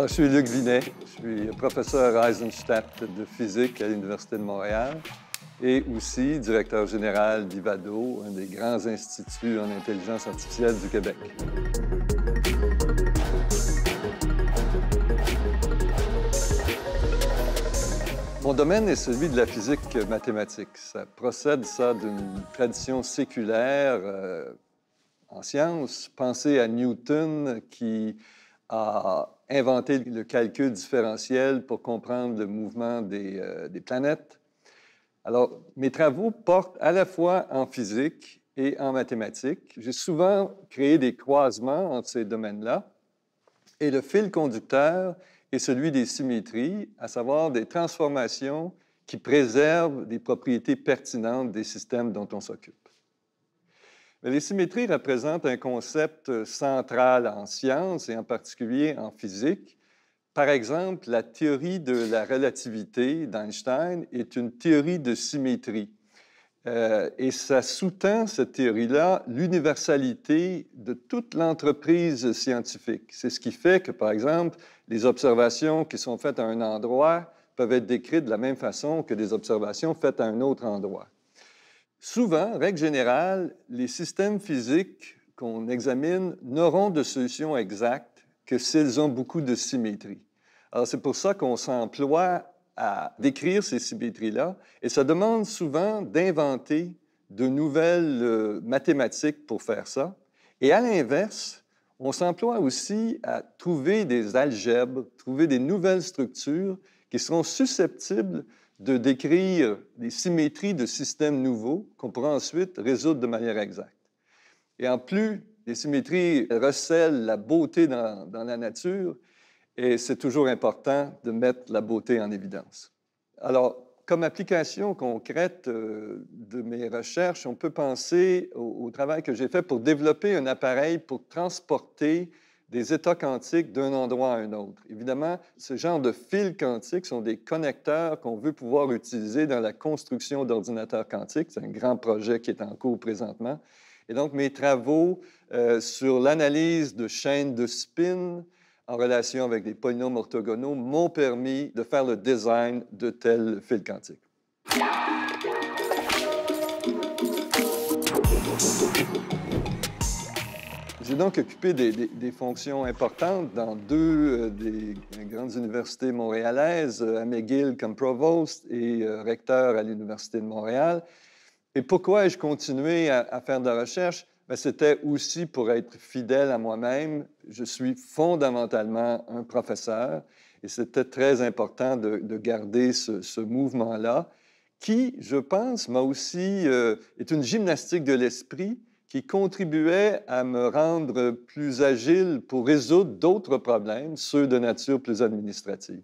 Alors, je suis Luc Vinet, je suis professeur à Eisenstadt de physique à l'Université de Montréal et aussi directeur général d'IVADO, un des grands instituts en intelligence artificielle du Québec. Mon domaine est celui de la physique mathématique. Ça procède, d'une tradition séculaire en sciences. Pensez à Newton qui a inventé le calcul différentiel pour comprendre le mouvement des planètes. Alors, mes travaux portent à la fois en physique et en mathématiques. J'ai souvent créé des croisements entre ces domaines-là. Et le fil conducteur est celui des symétries, à savoir des transformations qui préservent des propriétés pertinentes des systèmes dont on s'occupe. Mais les symétries représentent un concept central en sciences et en particulier en physique. Par exemple, la théorie de la relativité d'Einstein est une théorie de symétrie. Et ça sous-tend, cette théorie-là, l'universalité de toute l'entreprise scientifique. C'est ce qui fait que, par exemple, les observations qui sont faites à un endroit peuvent être décrites de la même façon que des observations faites à un autre endroit. Souvent, règle générale, les systèmes physiques qu'on examine n'auront de solution exacte que s'ils ont beaucoup de symétrie. Alors, c'est pour ça qu'on s'emploie à décrire ces symétries-là, et ça demande souvent d'inventer de nouvelles mathématiques pour faire ça. Et à l'inverse, on s'emploie aussi à trouver des algèbres, trouver des nouvelles structures qui seront susceptibles de décrire des symétries de systèmes nouveaux qu'on pourra ensuite résoudre de manière exacte. Et en plus, les symétries recèlent la beauté dans la nature, et c'est toujours important de mettre la beauté en évidence. Alors, comme application concrète de mes recherches, on peut penser au travail que j'ai fait pour développer un appareil pour transporter des états quantiques d'un endroit à un autre. Évidemment, ce genre de fils quantiques sont des connecteurs qu'on veut pouvoir utiliser dans la construction d'ordinateurs quantiques. C'est un grand projet qui est en cours présentement. Et donc, mes travaux sur l'analyse de chaînes de spin en relation avec des polynômes orthogonaux m'ont permis de faire le design de tels fils quantiques. J'ai donc occupé des fonctions importantes dans deux des grandes universités montréalaises, à McGill comme provost et recteur à l'Université de Montréal. Et pourquoi ai-je continué à faire de la recherche? Bien, c'était aussi pour être fidèle à moi-même. Je suis fondamentalement un professeur et c'était très important de garder ce mouvement-là qui, je pense, m'a aussi est une gymnastique de l'esprit qui contribuait à me rendre plus agile pour résoudre d'autres problèmes, ceux de nature plus administrative.